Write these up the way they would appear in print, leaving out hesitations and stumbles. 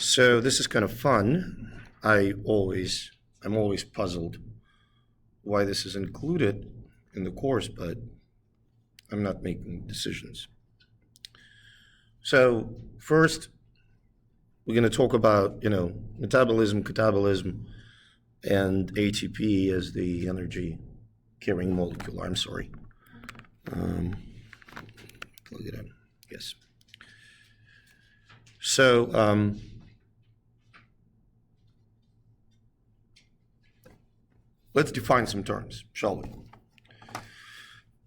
So this is kind of fun. I'm always puzzled why this is included in the course, but I'm not making decisions. So first, we're going to talk about, metabolism, catabolism, and ATP as the energy carrying molecule. I'm sorry. Plug it in. Yes. So let's define some terms, shall we?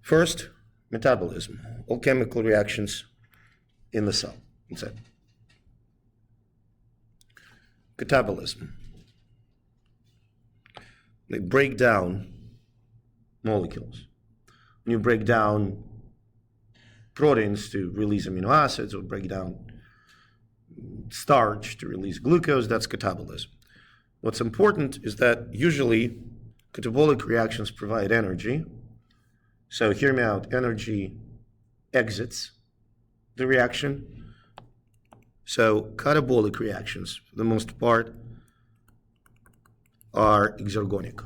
First, metabolism. All chemical reactions in the cell. Inside. Catabolism. They break down molecules. When you break down proteins to release amino acids, or break down starch to release glucose, that's catabolism. What's important is that usually catabolic reactions provide energy. So hear me out, energy exits the reaction. So catabolic reactions, for the most part, are exergonic.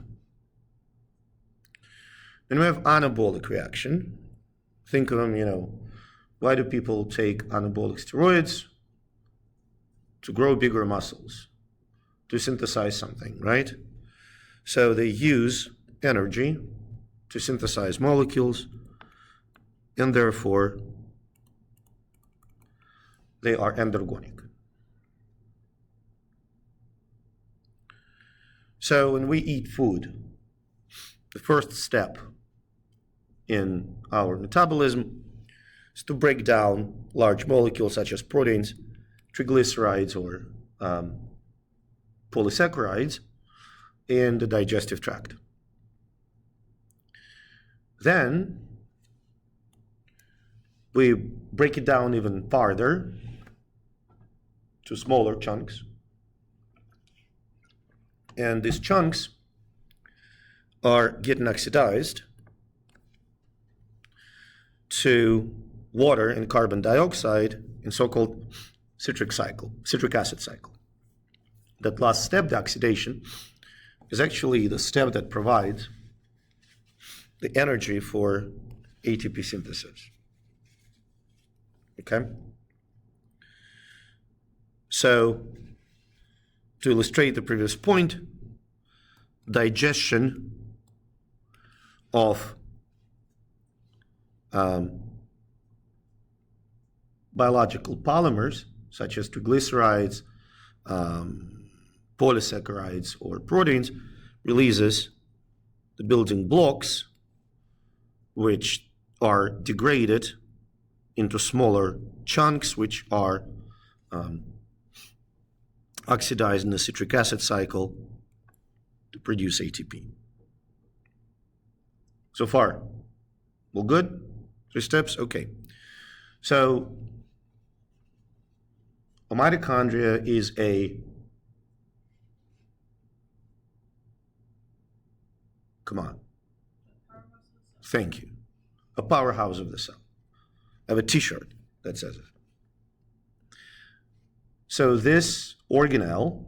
Then we have anabolic reaction. Think of them, why do people take anabolic steroids? To grow bigger muscles, to synthesize something, right? So they use energy to synthesize molecules, and therefore they are endergonic. So when we eat food, the first step in our metabolism is to break down large molecules such as proteins, triglycerides, or polysaccharides in the digestive tract. Then we break it down even farther to smaller chunks. And these chunks are getting oxidized to water and carbon dioxide in so-called citric acid cycle. That last step, the oxidation, is actually the step that provides the energy for ATP synthesis. Okay? So, to illustrate the previous point, digestion of biological polymers, such as triglycerides, polysaccharides, or proteins, releases the building blocks, which are degraded into smaller chunks, which are oxidized in the citric acid cycle to produce ATP. So far, all good? 3 steps? Okay. So, a mitochondria is Thank you. A powerhouse of the cell. I have a t-shirt that says it. So this organelle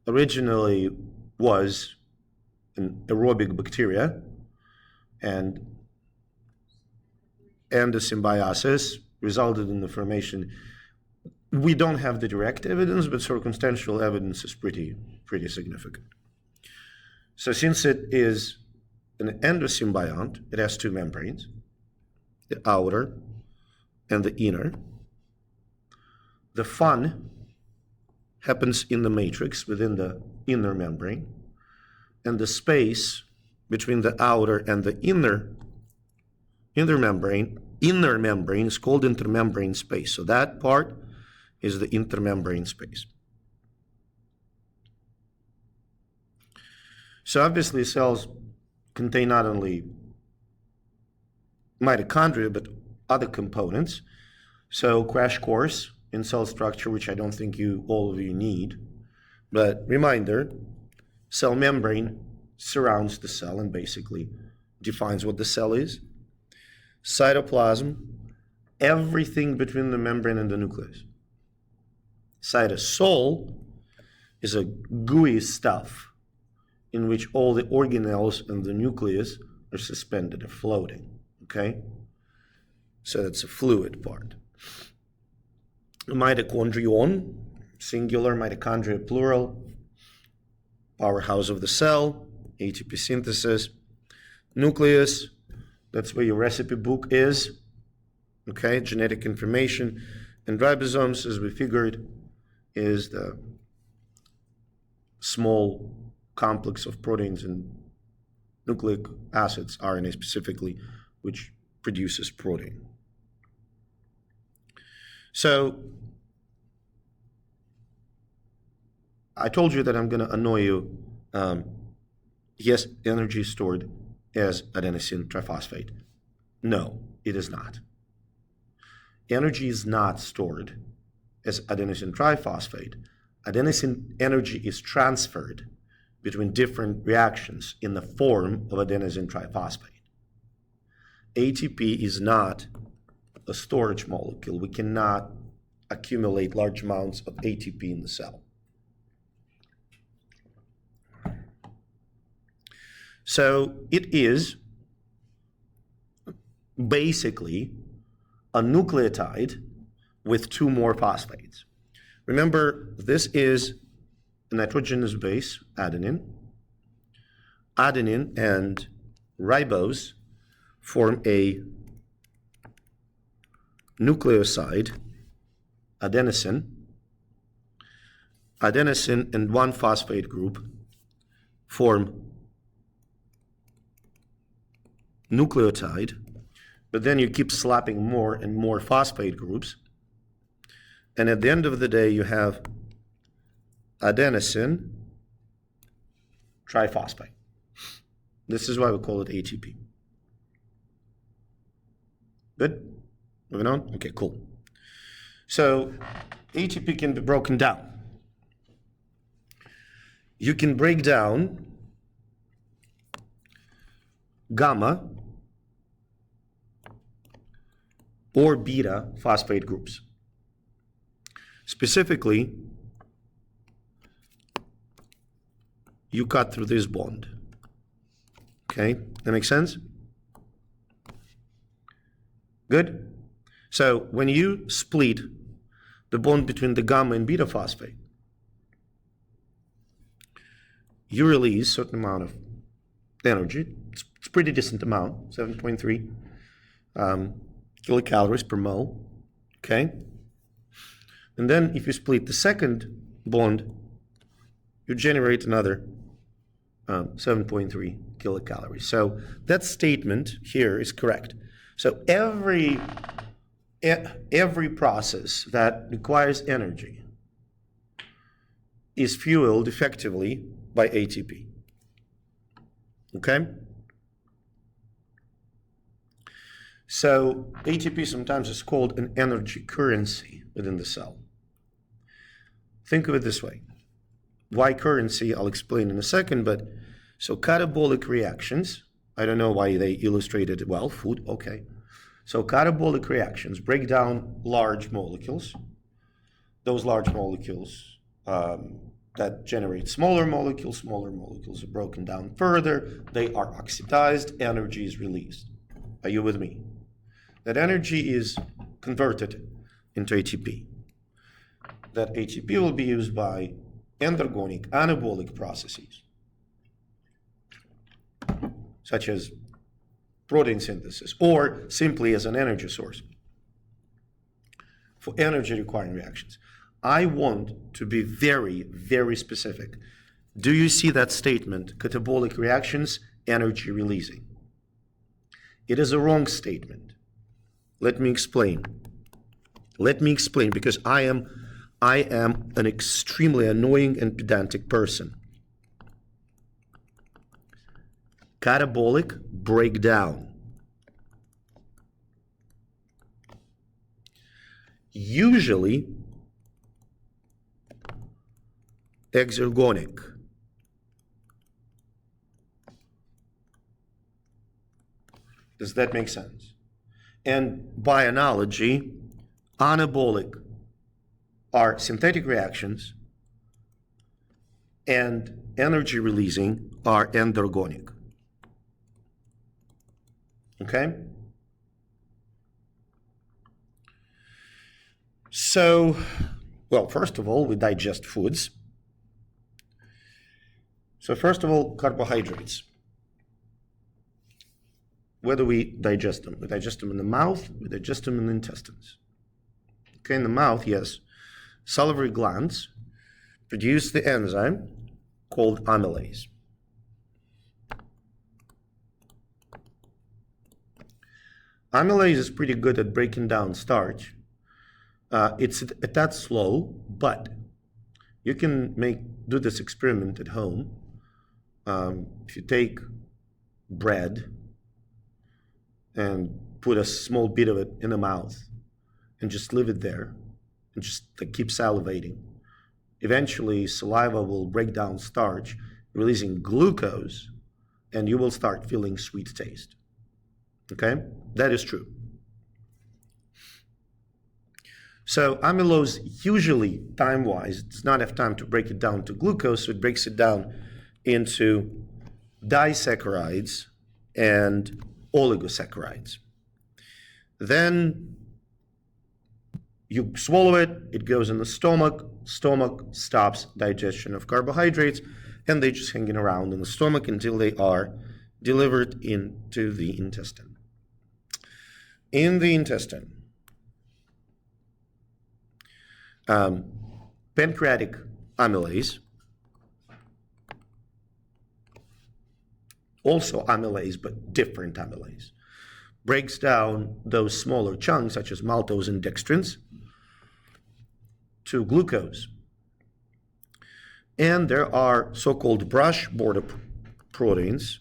originally was an aerobic bacteria, and the symbiosis resulted in the formation. We don't have the direct evidence, but circumstantial evidence is pretty significant. So since it is an endosymbiont, it has 2 membranes, the outer and the inner. The fun happens in the matrix within the inner membrane, and the space between the outer and the inner membrane is called intermembrane space. So that part is the intermembrane space. So obviously cells contain not only mitochondria, but other components. So crash course in cell structure, which I don't think all of you need. But reminder, cell membrane surrounds the cell and basically defines what the cell is. Cytoplasm, everything between the membrane and the nucleus. Cytosol is a gooey stuff in which all the organelles and the nucleus are suspended or floating, okay? So that's a fluid part. Mitochondrion, singular, mitochondria plural, powerhouse of the cell, ATP synthesis. Nucleus, that's where your recipe book is, okay? Genetic information. And ribosomes, as we figured, is the small complex of proteins and nucleic acids, RNA specifically, which produces protein. So I told you that I'm going to annoy you. Yes, energy is stored as adenosine triphosphate. No, it is not. Energy is not stored as adenosine triphosphate. Adenosine energy is transferred between different reactions in the form of adenosine triphosphate. ATP is not a storage molecule. We cannot accumulate large amounts of ATP in the cell. So it is basically a nucleotide with two more phosphates. Remember, this is a nitrogenous base, adenine. Adenine and ribose form a nucleoside, adenosine. Adenosine and one phosphate group form nucleotide, but then you keep slapping more and more phosphate groups. And at the end of the day, you have adenosine triphosphate. This is why we call it ATP. Good? Moving on? Okay, cool. So ATP can be broken down. You can break down gamma or beta phosphate groups. Specifically, you cut through this bond. Okay, that makes sense? Good? So when you split the bond between the gamma and beta phosphate, you release a certain amount of energy. It's a pretty decent amount, 7.3 kilocalories per mole. Okay? And then if you split the second bond, you generate another 7.3 kilocalories. So that statement here is correct. So every process that requires energy is fueled effectively by ATP. Okay? So ATP sometimes is called an energy currency within the cell. Think of it this way. Why currency, I'll explain in a second, but so catabolic reactions, I don't know why they illustrated it well, food, okay. So catabolic reactions break down large molecules. Those large molecules that generate smaller molecules are broken down further, they are oxidized, energy is released. Are you with me? That energy is converted into ATP. That ATP will be used by endergonic, anabolic processes, such as protein synthesis, or simply as an energy source for energy requiring reactions. I want to be very, very specific. Do you see that statement, catabolic reactions, energy releasing? It is a wrong statement. Let me explain. Because I am an extremely annoying and pedantic person. Catabolic breakdown. Usually exergonic. Does that make sense? And by analogy, anabolic are synthetic reactions, and energy releasing are endergonic. Okay? So, well, first of all, we digest foods. So first of all, carbohydrates. Where do we digest them? We digest them in the mouth, we digest them in the intestines. Okay, in the mouth, yes. Salivary glands produce the enzyme called amylase. Amylase is pretty good at breaking down starch. It's a tad slow, but you can do this experiment at home. If you take bread and put a small bit of it in the mouth and just leave it there and just keep salivating, eventually saliva will break down starch, releasing glucose, and you will start feeling sweet taste. Okay? That is true. So amylose usually, time-wise, does not have time to break it down to glucose, so it breaks it down into disaccharides and oligosaccharides. Then you swallow it, it goes in the stomach stops digestion of carbohydrates, and they just hanging around in the stomach until they are delivered into the intestine. In the intestine, pancreatic amylase, also amylase, but different amylase, breaks down those smaller chunks, such as maltose and dextrins, to glucose. And there are so-called brush border proteins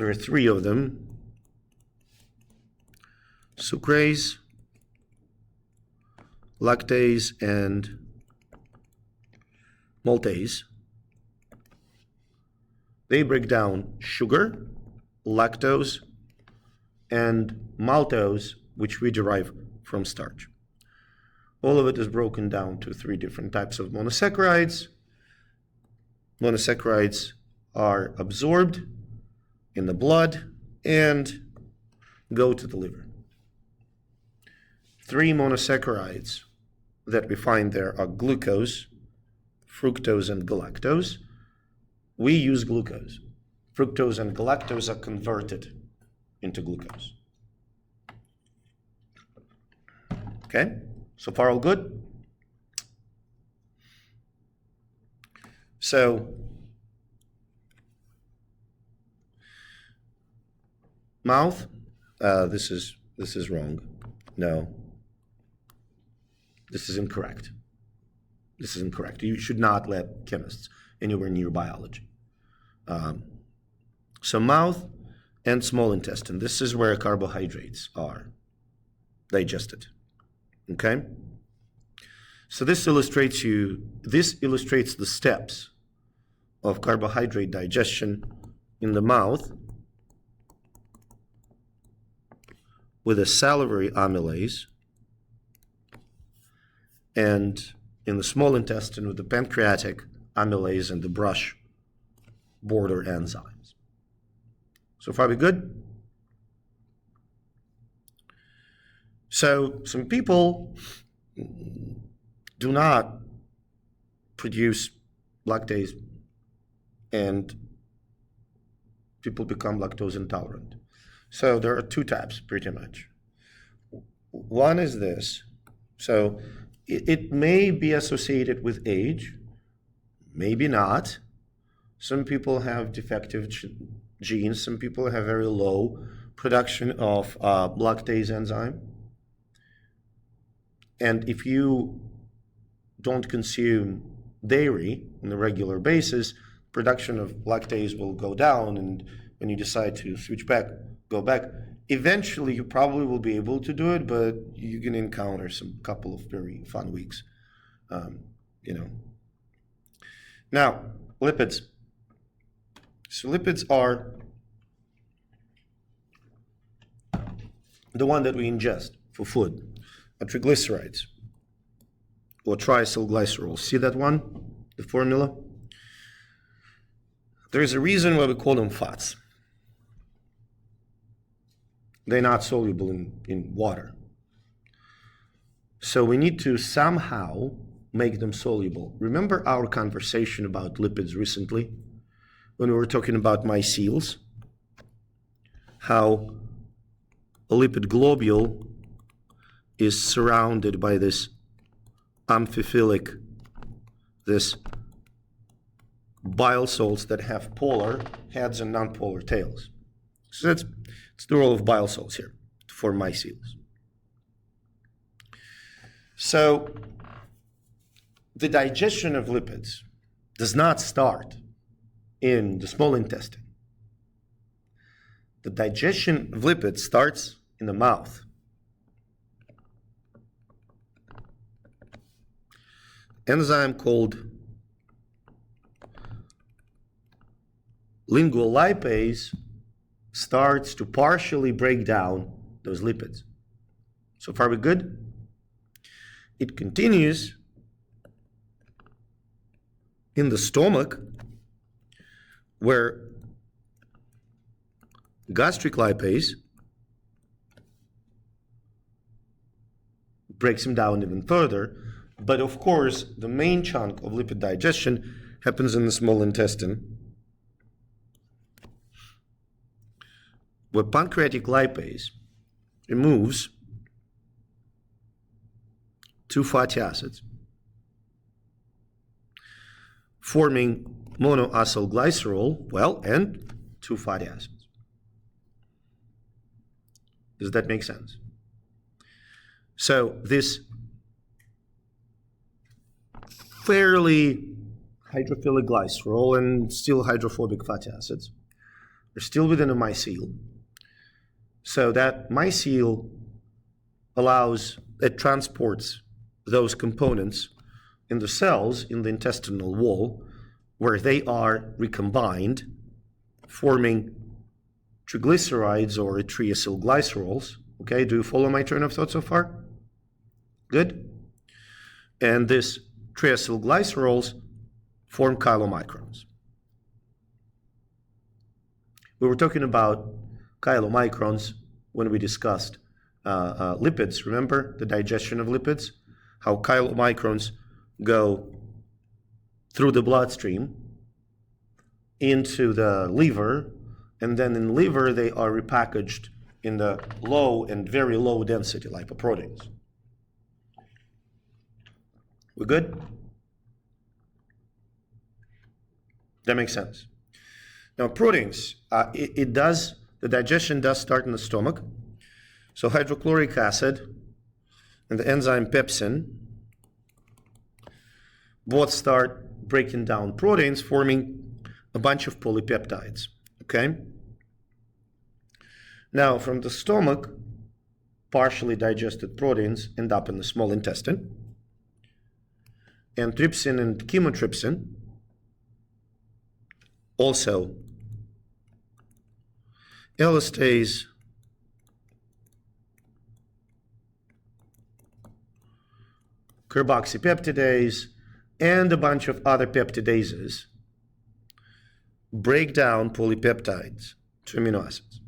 There are three of them: sucrase, lactase, and maltase. They break down sugar, lactose, and maltose, which we derive from starch. All of it is broken down to three different types of monosaccharides. Monosaccharides are absorbed in the blood and go to the liver. Three monosaccharides that we find there are glucose, fructose, and galactose. We use glucose. Fructose and galactose are converted into glucose. Okay, so far all good? So, mouth, this is wrong. No, this is incorrect. This is incorrect. You should not let chemists anywhere near biology. So mouth and small intestine, this is where carbohydrates are digested. Okay? So this illustrates the steps of carbohydrate digestion in the mouth with a salivary amylase, and in the small intestine with the pancreatic amylase and the brush border enzymes. So far we good? So some people do not produce lactase and people become lactose intolerant. So there are two types pretty much. One is this. So it may be associated with age, maybe not. Some people have defective genes, some people have very low production of lactase enzyme. And if you don't consume dairy on a regular basis, production of lactase will go down, and when you decide to go back, eventually you probably will be able to do it, but you're going to encounter some couple of very fun weeks. Now, lipids. So lipids are the one that we ingest for food, are triglycerides or triacylglycerols. See that one, the formula? There's a reason why we call them fats. They're not soluble in water. So we need to somehow make them soluble. Remember our conversation about lipids recently, when we were talking about myceles? How a lipid globule is surrounded by this amphiphilic, this bile salts that have polar heads and non-polar tails. So it's the role of bile salts here to form myceles. So the digestion of lipids does not start in the small intestine. The digestion of lipids starts in the mouth. Enzyme called lingual lipase starts to partially break down those lipids. So far, we're good? It continues in the stomach, where gastric lipase breaks them down even further. But of course, the main chunk of lipid digestion happens in the small intestine, where pancreatic lipase removes 2 fatty acids, forming monoacylglycerol, and 2 fatty acids. Does that make sense? So this fairly hydrophilic glycerol and still hydrophobic fatty acids are still within a mycele. So that mycele it transports those components in the cells in the intestinal wall, where they are recombined, forming triglycerides or triacylglycerols. Okay, do you follow my train of thought so far? Good. And these triacylglycerols form chylomicrons. We were talking about chylomicrons when we discussed lipids. Remember the digestion of lipids? How chylomicrons go through the bloodstream into the liver, and then in liver they are repackaged in the low and very low density lipoproteins. We're good? That makes sense. Now proteins, the digestion does start in the stomach. So hydrochloric acid and the enzyme pepsin both start breaking down proteins, forming a bunch of polypeptides. Okay? Now, from the stomach, partially digested proteins end up in the small intestine. And trypsin and chymotrypsin also elastase, carboxypeptidase, and a bunch of other peptidases break down polypeptides to amino acids.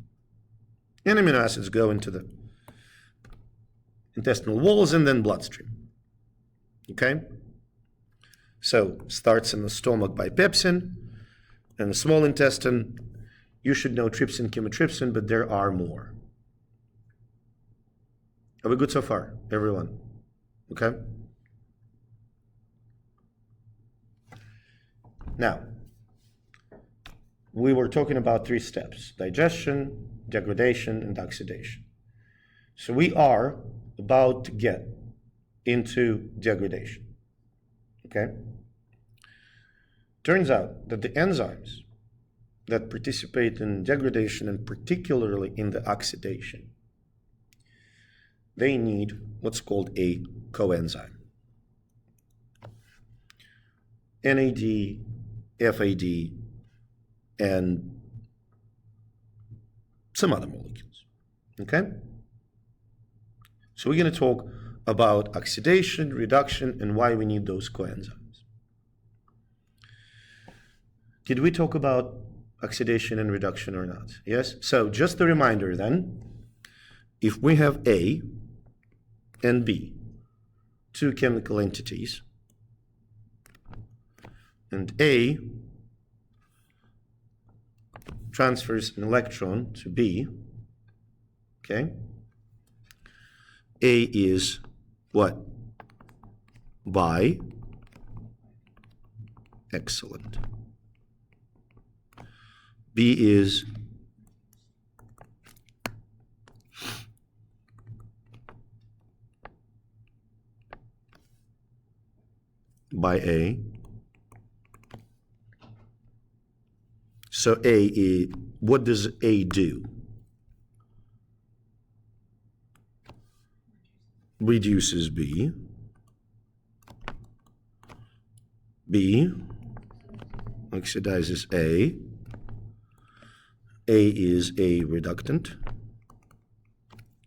And amino acids go into the intestinal walls and then bloodstream. Okay? So, starts in the stomach by pepsin, and the small intestine, you should know trypsin, chymotrypsin, but there are more. Are we good so far, everyone? Okay? Now, we were talking about 3 steps: digestion, degradation, and oxidation. So we are about to get into degradation. Okay? Turns out that the enzymes that participate in degradation, and particularly in the oxidation, they need what's called a coenzyme. NAD, FAD, and some other molecules. Okay? So we're going to talk about oxidation, reduction, and why we need those coenzymes. Did we talk about oxidation and reduction or not? Yes? So just a reminder then, if we have A and B, two chemical entities, and A transfers an electron to B, okay? A is what? Bi. Excellent. B is by A. So A is, what does A do? Reduces B. B oxidizes A. A is a reductant.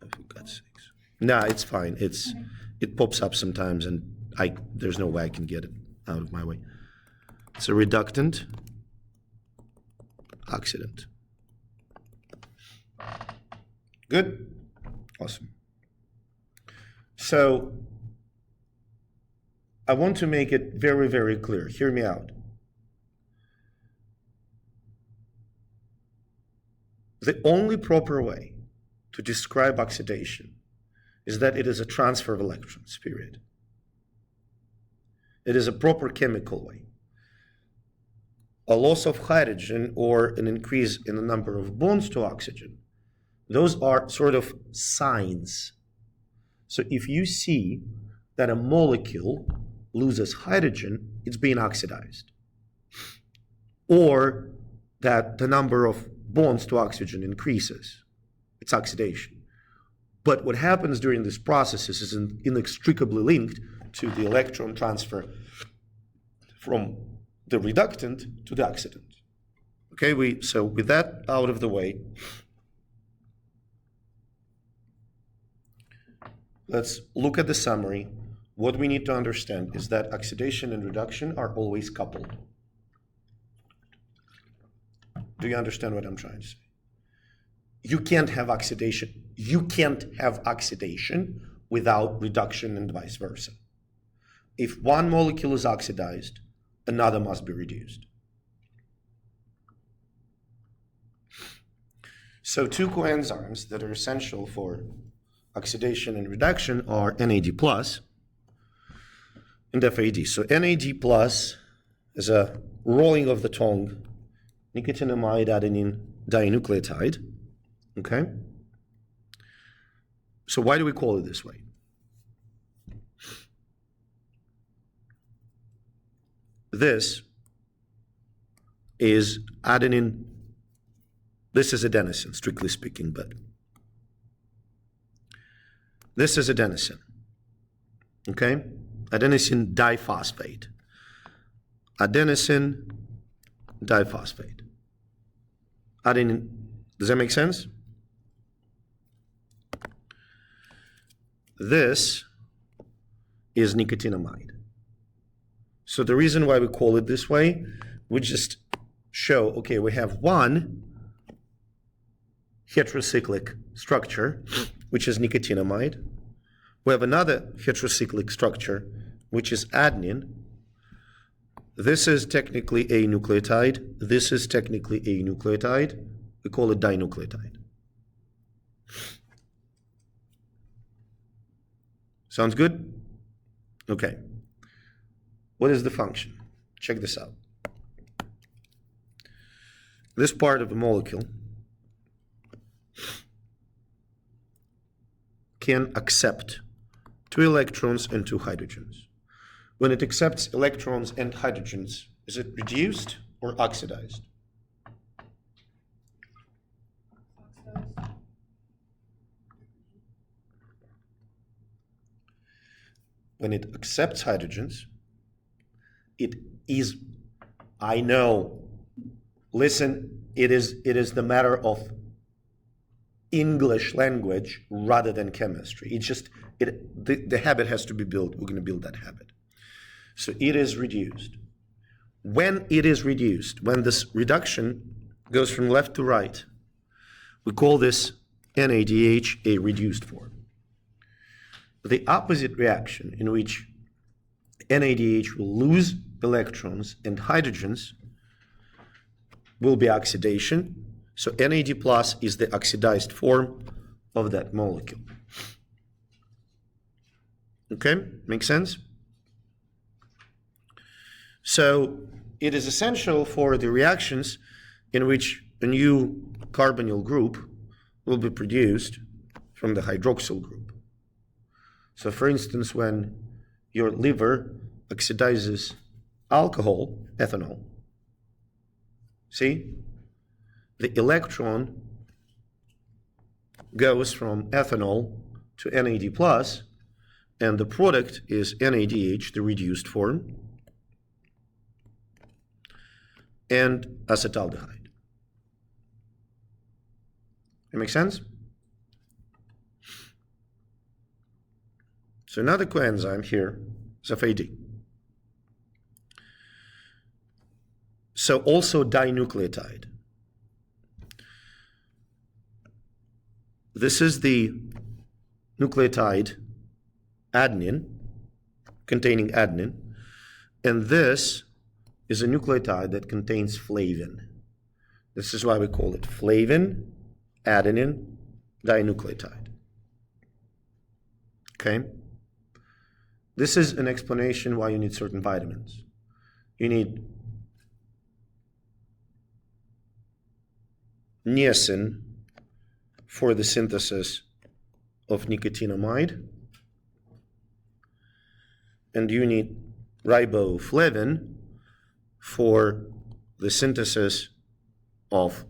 Oh, for God's sakes. Nah, it's fine. It pops up sometimes and there's no way I can get it out of my way. It's a reductant oxidant. Good? Awesome. So I want to make it very, very clear. Hear me out. The only proper way to describe oxidation is that it is a transfer of electrons, period. It is a proper chemical way. A loss of hydrogen or an increase in the number of bonds to oxygen, those are sort of signs. So if you see that a molecule loses hydrogen, it's being oxidized. Or that the number of bonds to oxygen increases, it's oxidation. But what happens during this process is inextricably linked to the electron transfer from the reductant to the oxidant. Okay, so with that out of the way, let's look at the summary. What we need to understand is that oxidation and reduction are always coupled. Do you understand what I'm trying to say? You can't have oxidation. You can't have oxidation without reduction and vice versa. If one molecule is oxidized, another must be reduced. So two coenzymes that are essential for oxidation and reduction are NAD plus and FAD. So NAD plus is a rolling of the tongue nicotinamide adenine dinucleotide. Okay? So why do we call it this way? This is adenine. This is adenosine, strictly speaking, but this is adenosine. Okay? Adenosine diphosphate. Adenosine diphosphate. Adenine, does that make sense? This is nicotinamide. So the reason why we call it this way, we just show, okay, we have one heterocyclic structure, which is nicotinamide. We have another heterocyclic structure, which is adenine. This is technically a nucleotide. This is technically a nucleotide. We call it dinucleotide. Sounds good? Okay. What is the function? Check this out. This part of the molecule can accept 2 electrons and 2 hydrogens. When it accepts electrons and hydrogens, is it reduced or oxidized? When it accepts hydrogens, it is, I know, listen, it is the matter of English language rather than chemistry. It's just, the habit has to be built. We're going to build that habit. So it is reduced. When it is reduced, when this reduction goes from left to right, we call this NADH a reduced form. The opposite reaction, in which NADH will lose electrons and hydrogens, will be oxidation. So NAD plus is the oxidized form of that molecule. Okay, makes sense? So it is essential for the reactions in which a new carbonyl group will be produced from the hydroxyl group. So for instance, when your liver oxidizes alcohol, ethanol, see, the electron goes from ethanol to NAD plus, and the product is NADH, the reduced form, and acetaldehyde. That makes sense? So another coenzyme here is FAD. So also dinucleotide. This is the nucleotide adenine, containing adenine, and this is a nucleotide that contains flavin. This is why we call it flavin, adenine, dinucleotide. Okay? This is an explanation why you need certain vitamins. You need niacin for the synthesis of nicotinamide, and you need riboflavin for the synthesis of,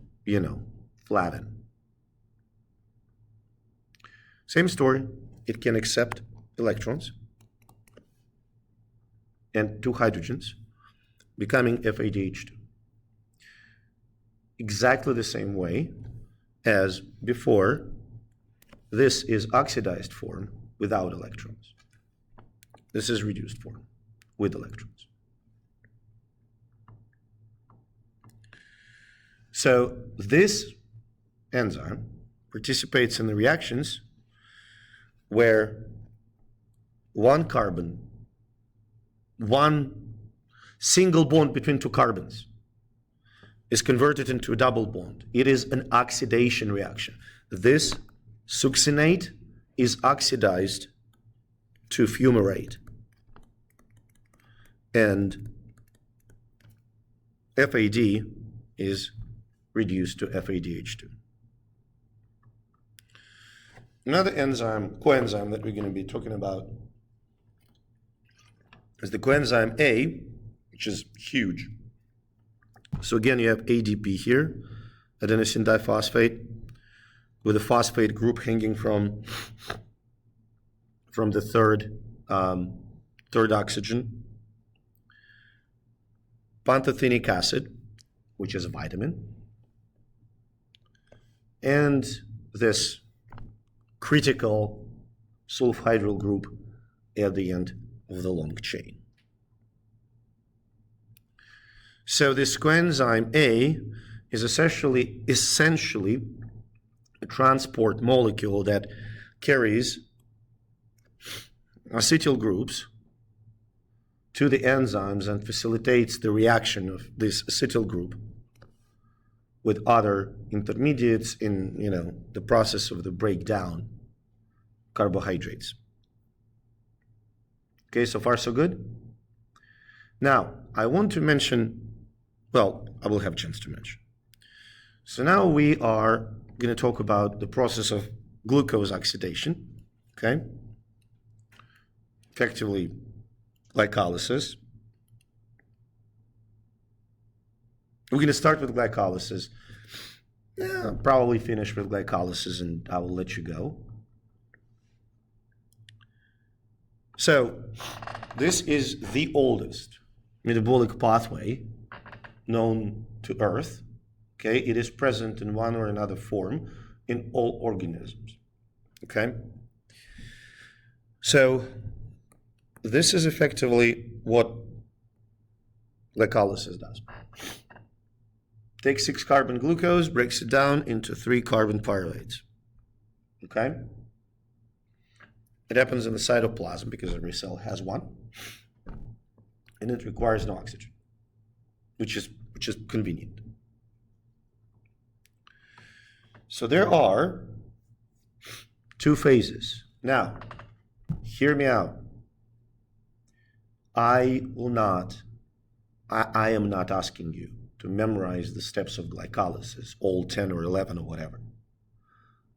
flavin. Same story, it can accept electrons and 2 hydrogens, becoming FADH2. Exactly the same way as before, this is oxidized form without electrons. This is reduced form with electrons. So this enzyme participates in the reactions where one single bond between 2 carbons is converted into a double bond. It is an oxidation reaction. This succinate is oxidized to fumarate, and FAD is reduced to FADH2. Another coenzyme that we're going to be talking about is the coenzyme A, which is huge. So again, you have ADP here, adenosine diphosphate, with a phosphate group hanging from the third oxygen. Pantothenic acid, which is a vitamin, and this critical sulfhydryl group at the end of the long chain. So this coenzyme A is essentially a transport molecule that carries acetyl groups to the enzymes and facilitates the reaction of this acetyl group with other intermediates in the process of the breakdown carbohydrates. Okay, so far so good? Now, I want to mention, I will have a chance to mention. So now we are going to talk about the process of glucose oxidation, okay? Effectively, glycolysis. We're going to start with glycolysis. Probably finish with glycolysis, and I will let you go. So, this is the oldest metabolic pathway known to Earth. Okay, it is present in one or another form in all organisms. Okay? So this is effectively what glycolysis does. Takes 6-carbon glucose, breaks it down into 3-carbon pyruvates. Okay? It happens in the cytoplasm because every cell has one. And it requires no oxygen, which is convenient. So there are 2 phases. Now, hear me out. I am not asking you to memorize the steps of glycolysis, all 10 or 11 or whatever.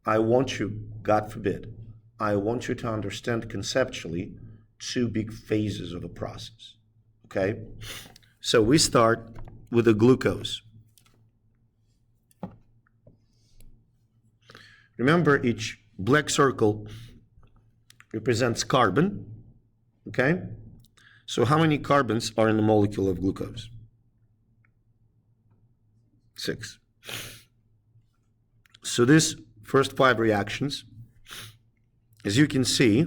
I want you, God forbid, I want you to understand conceptually 2 big phases of a process. Okay? So we start with the glucose. Remember, each black circle represents carbon. Okay? So how many carbons are in the molecule of glucose? 6. So this first 5 reactions, as you can see,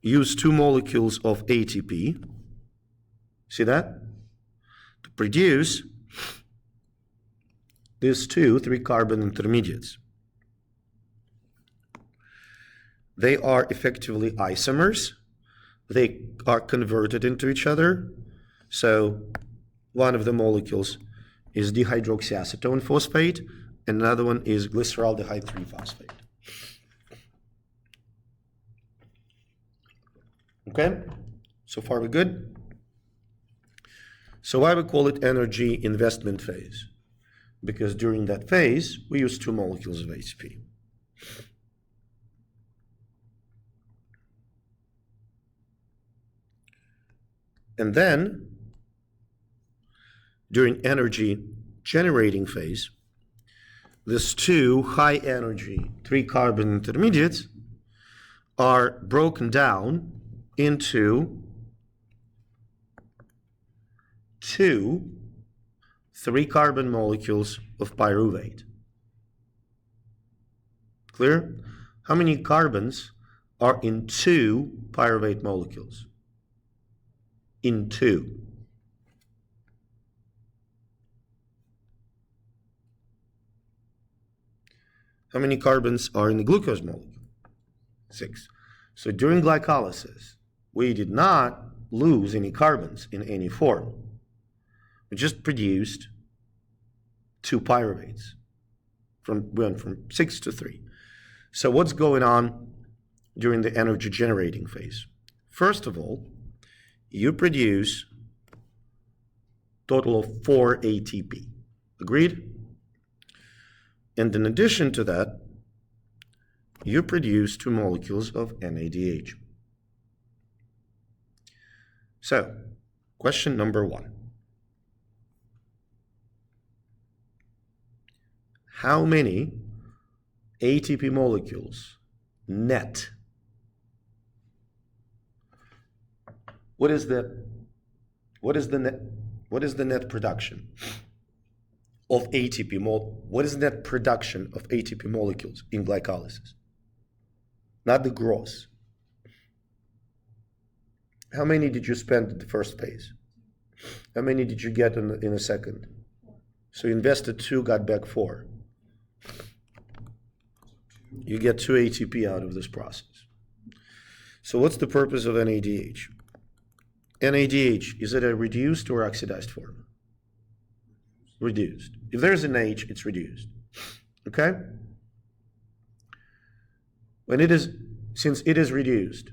use 2 molecules of ATP. See that? To produce these 2 3-carbon intermediates. They are effectively isomers. They are converted into each other. So one of the molecules is dihydroxyacetone phosphate, and another one is glyceraldehyde 3-phosphate. Okay? So far we're good? So why we call it energy investment phase? Because during that phase, we use 2 molecules of ATP. And then, during energy generating phase, these 2 high energy 3-carbon intermediates are broken down into 2 3-carbon molecules of pyruvate. Clear? How many carbons are in 2 pyruvate molecules? In 2. How many carbons are in the glucose molecule? 6. So during glycolysis, we did not lose any carbons in any form. We just produced 2 pyruvates. Went from 6 to 3. So what's going on during the energy generating phase? First of all, you produce total of 4 ATP. Agreed? And in addition to that, you produce 2 molecules of NADH. So, question number 1. How many ATP molecules net? What is the net production of ATP? What is the net production of ATP molecules in glycolysis? Not the gross. How many did you spend in the first phase? How many did you get in the second? So you invested 2, got back 4. You get 2 ATP out of this process. So what's the purpose of NADH? NADH, is it a reduced or oxidized form? Reduced. If there's an H, it's reduced. Okay? Since it is reduced,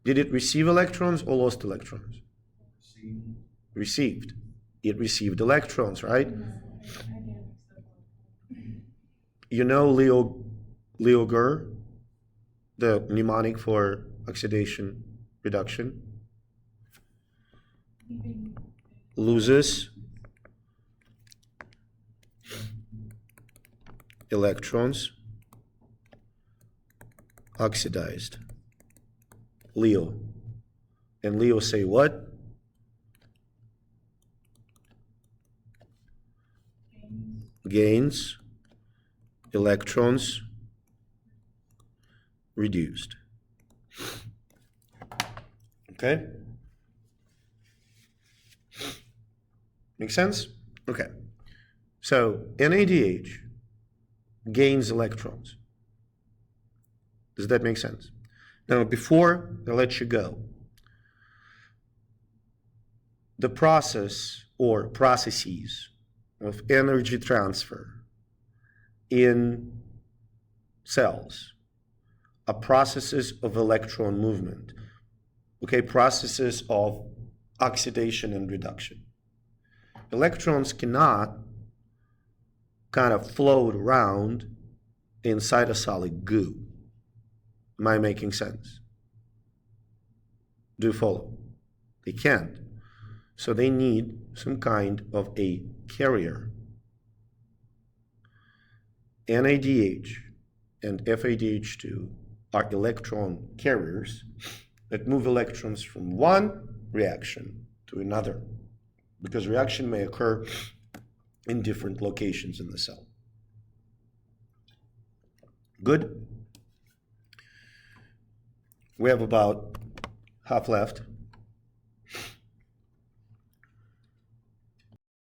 did it receive electrons or lost electrons? Received. It received electrons, right? You know Leo Ger, the mnemonic for oxidation reduction? Loses electrons, oxidized. Leo. And Leo say what? Gains electrons reduced. Okay? Make sense? Okay. So NADH gains electrons. Does that make sense? Now, before I let you go, the process or processes of energy transfer in cells are processes of electron movement, okay, processes of oxidation and reduction. Electrons cannot kind of float around inside a solid goo. Am I making sense? Do you follow? They can't. So they need some kind of a carrier. NADH and FADH2 are electron carriers that move electrons from one reaction to another, because reaction may occur in different locations in the cell. Good? We have about half left.